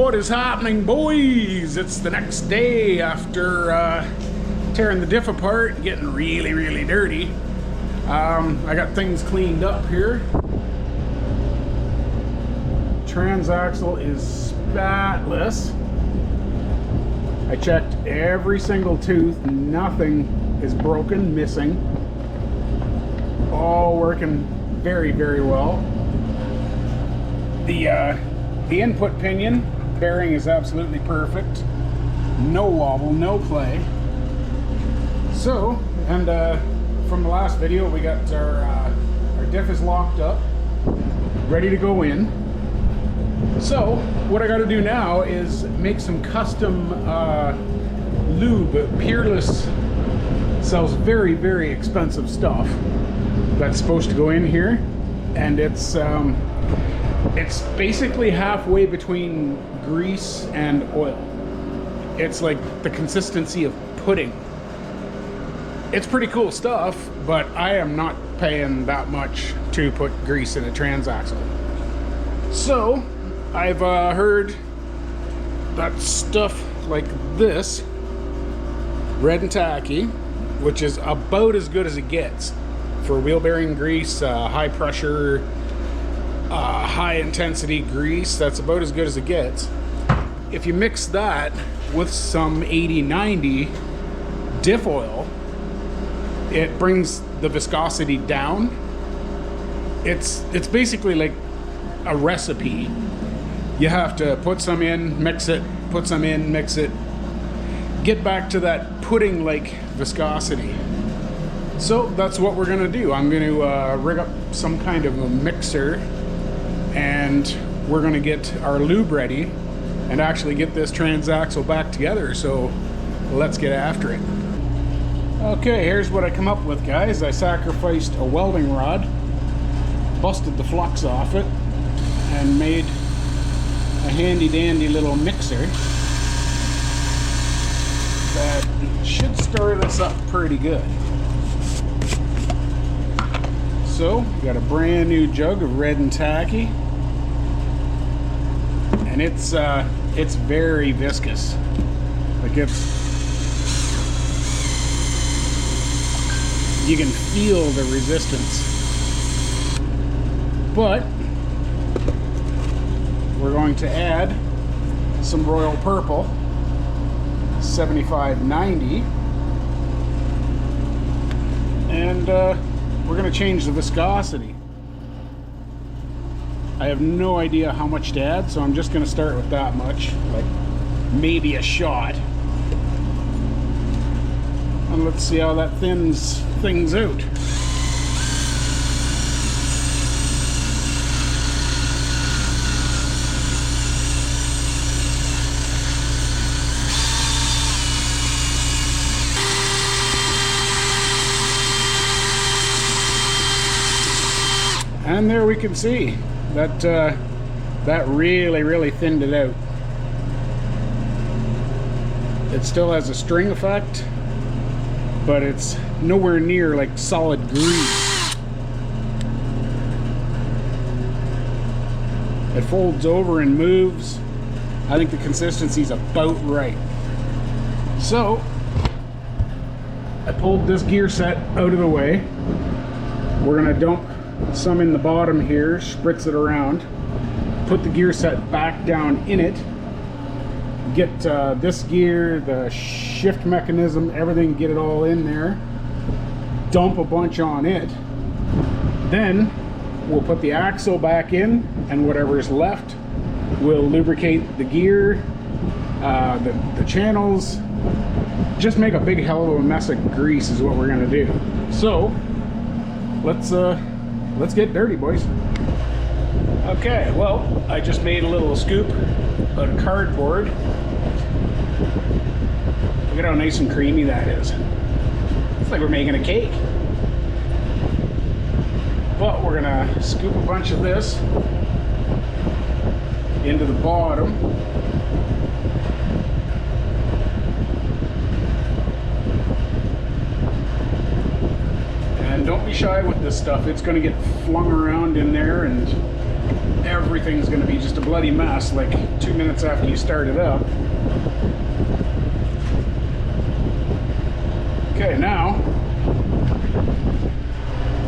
What is happening, boys? It's the next day after tearing the diff apart, getting really dirty. I got things cleaned up here. Transaxle is spatless. I checked every single tooth, nothing is broken, missing. All working very well. The input pinion bearing is absolutely perfect. No wobble, no play. So, and from the last video, we got our diff is locked up, ready to go in. So, what I got to do now is make some custom lube. Peerless sells very expensive stuff that's supposed to go in here, and it's basically halfway between grease and oil. It's like the consistency of pudding. It's pretty cool stuff, but I am not paying that much to put grease in a transaxle. So I've heard that stuff like this, red and tacky, which is about as good as it gets for wheel bearing grease, high pressure, high intensity grease. That's about as good as it gets. If you mix that with some 80-90 diff oil, it brings the viscosity down. It's basically like a recipe. You have to put some in, mix it, put some in, mix it, get back to that pudding like viscosity. So that's what we're gonna do. I'm gonna rig up some kind of a mixer, and we're gonna get our lube ready and actually get this transaxle back together. So let's get after it. Okay, here's what I come up with, guys. I sacrificed a welding rod, busted the flux off it, and made a handy dandy little mixer that should stir this up pretty good. So, we got a brand new jug of red and tacky, and it's very viscous. Like you can feel the resistance. But we're going to add some Royal Purple 75-90, and we're going to change the viscosity. I have no idea how much to add, so I'm just going to start with that much, like maybe a shot. And let's see how that thins things out. And there we can see that that really thinned it out. It still has a string effect, but it's nowhere near like solid grease. It folds over and moves. I think the consistency's about right. So I pulled this gear set out of the way. We're gonna dump some in the bottom here, spritz it around, put the gear set back down in it, get this gear, the shift mechanism, everything, get it all in there, dump a bunch on it. Then we'll put the axle back in, and whatever is left, we'll lubricate the gear, the channels, just make a big hell of a mess of grease is what we're gonna do. So let's get dirty, boys. Okay, well, I just made a little scoop out of cardboard. Look at how nice and creamy that is. It's like we're making a cake. But we're gonna scoop a bunch of this into the bottom. And don't be shy with this stuff. It's going to get flung around in there, and everything's going to be just a bloody mess like 2 minutes after you start it up. Okay, now,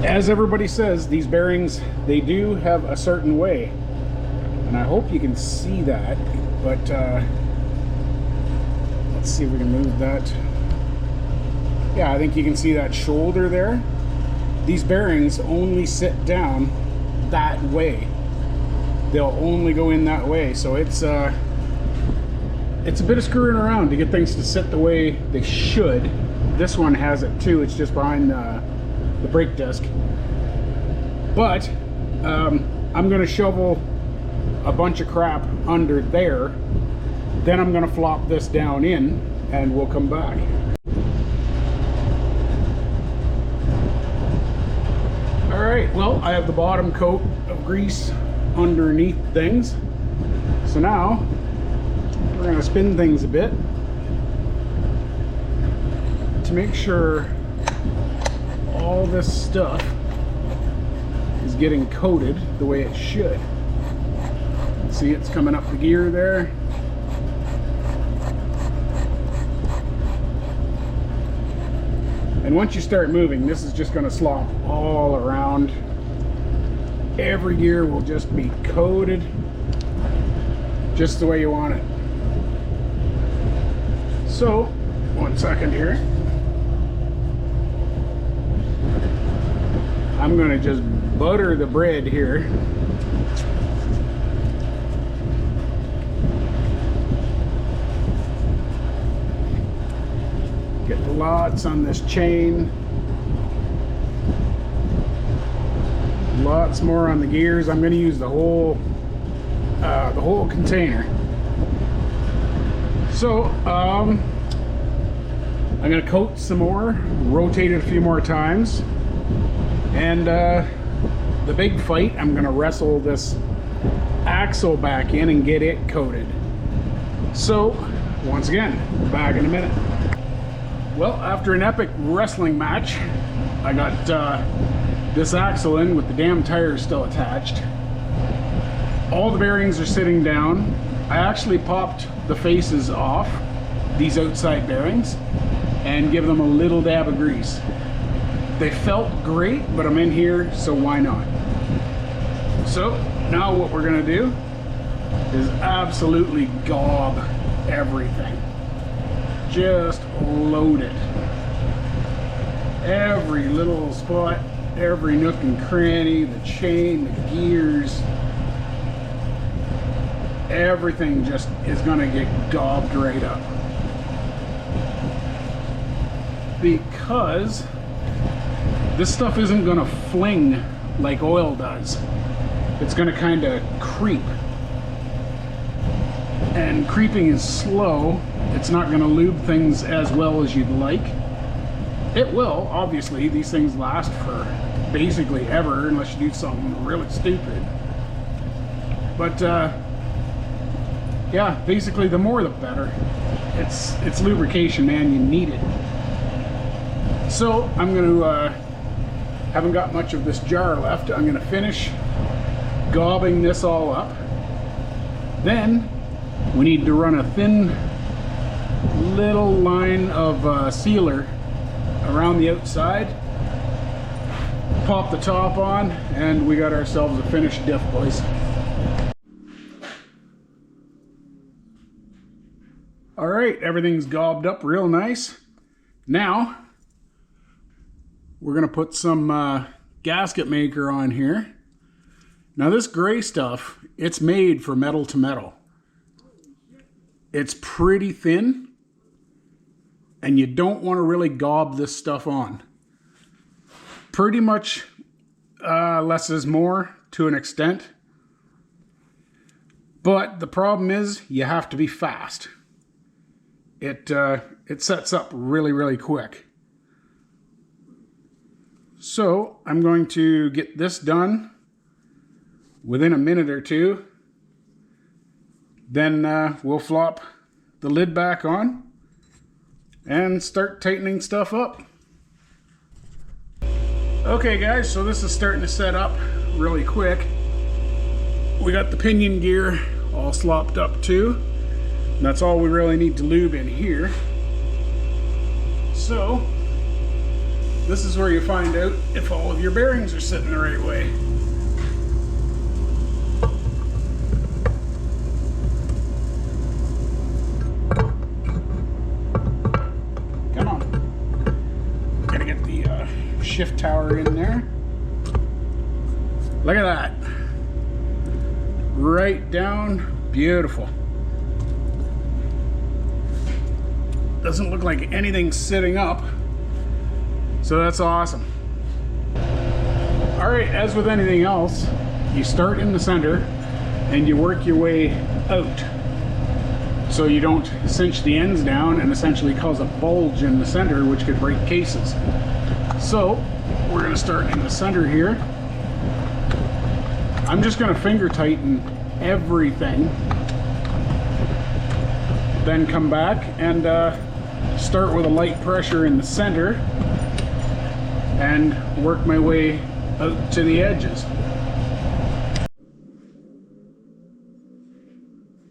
as everybody says, these bearings, they do have a certain way. And I hope you can see that, but let's see if we can move that. Yeah, I think you can see that shoulder there. These bearings only sit down that way. They'll only go in that way. So it's a bit of screwing around to get things to sit the way they should. This one has it too. It's just behind the brake disc. But I'm going to shovel a bunch of crap under there. Then I'm going to flop this down in and we'll come back. Alright, well, I have the bottom coat of grease underneath things. So now we're going to spin things a bit to make sure all this stuff is getting coated the way it should. See, it's coming up the gear there. And once you start moving, this is just going to slop all around. Every gear will just be coated just the way you want it. So, 1 second here. I'm going to just butter the bread here. Get lots on this chain. Lots more on the gears. I'm going to use the whole container. So I'm going to coat some more, rotate it a few more times, and the big fight, I'm going to wrestle this axle back in and get it coated. So once again, back in a minute. Well, after an epic wrestling match, I got this axle in with the damn tires still attached. All the bearings are sitting down. I actually popped the faces off, these outside bearings, and give them a little dab of grease. They felt great, but I'm in here, so why not? So now what we're gonna do is absolutely gob everything. Just load it. Every little spot, every nook and cranny, the chain, the gears, everything just is gonna get gobbed right up. Because this stuff isn't gonna fling like oil does. It's gonna kind of creep. And creeping is slow. It's not going to lube things as well as you'd like. It will, obviously. These things last for basically ever unless you do something really stupid. But yeah, basically the more the better. It's lubrication, man. You need it. So I'm going to haven't got much of this jar left. I'm going to finish gobbing this all up. Then we need to run a thin little line of sealer around the outside, pop the top on, and we got ourselves a finished diff, boys. All right, everything's gobbed up real nice. Now we're gonna put some gasket maker on here. Now this gray stuff, it's made for metal to metal. It's pretty thin, and you don't want to really gob this stuff on. Pretty much less is more to an extent. But the problem is you have to be fast. It sets up really, really quick. So I'm going to get this done within a minute or two. Then we'll flop the lid back on and start tightening stuff up. Okay guys, so this is starting to set up really quick. we got the pinion gear all slopped up too. And that's all we really need to lube in here. So this is where you find out if all of your bearings are sitting the right way. Come on. Gotta get the shift tower in there. Look at that. Right down. Beautiful. Doesn't look like anything's sitting up. So that's awesome. All right, as with anything else, you start in the center and you work your way out. So you don't cinch the ends down and essentially cause a bulge in the center, which could break cases. So we're gonna start in the center here. I'm just gonna finger tighten everything, then come back and start with a light pressure in the center and work my way out to the edges.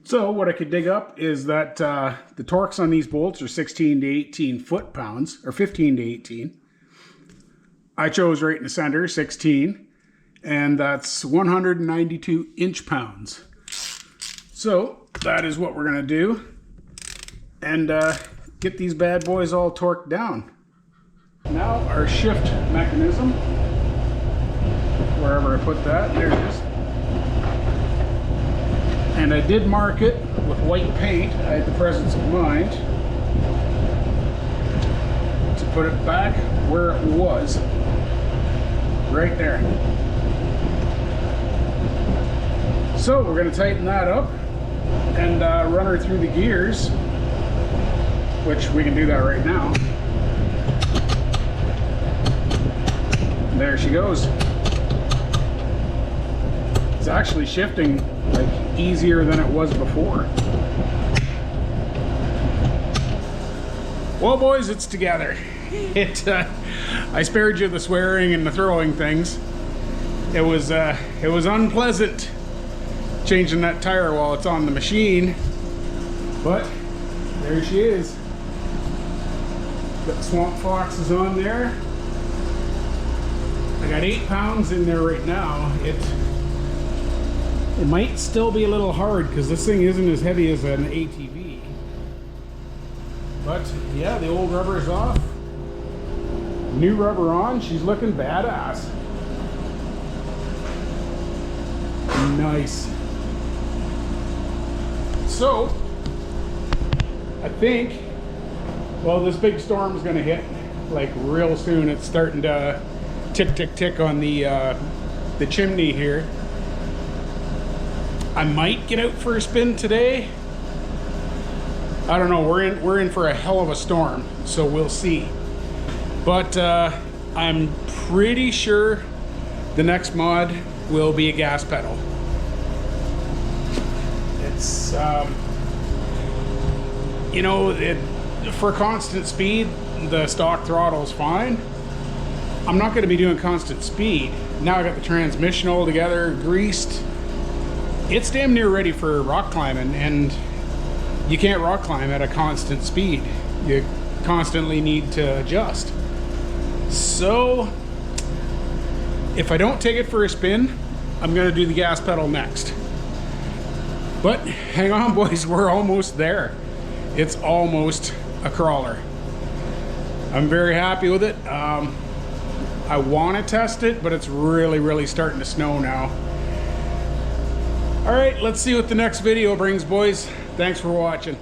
So what I could dig up is that the torques on these bolts are 16 to 18 foot-pounds, or 15 to 18. I chose right in the center, 16, and that's 192 inch-pounds. So that is what we're gonna do, and get these bad boys all torqued down. Now our shift mechanism, wherever I put that, there it is. And I did mark it with white paint. I had the presence of mind to put it back where it was, right there. So we're going to tighten that up and run her through the gears, which we can do that right now. There she goes. It's actually shifting like easier than it was before. Well, boys, it's together. I spared you the swearing and the throwing things. It was unpleasant changing that tire while it's on the machine, but there she is. Got Swamp Foxes on there. I got 8 pounds in there right now. It might still be a little hard because this thing isn't as heavy as an ATV. But yeah, the old rubber is off. New rubber on. She's looking badass. Nice. So, I think, well, this big storm's gonna hit like real soon. It's starting to tick, tick, tick on the chimney here. I might get out for a spin today. I don't know. We're in for a hell of a storm, so we'll see. But I'm pretty sure the next mod will be a gas pedal. It's you know, for constant speed, the stock throttle is fine. I'm not going to be doing constant speed. Now I got the transmission all together, greased. It's damn near ready for rock climbing, and you can't rock climb at a constant speed. You constantly need to adjust. So if I don't take it for a spin, I'm going to do the gas pedal next. But hang on, boys, we're almost there. It's almost a crawler. I'm very happy with it. I want to test it, but it's really starting to snow now. All right, let's see what the next video brings, boys. Thanks for watching.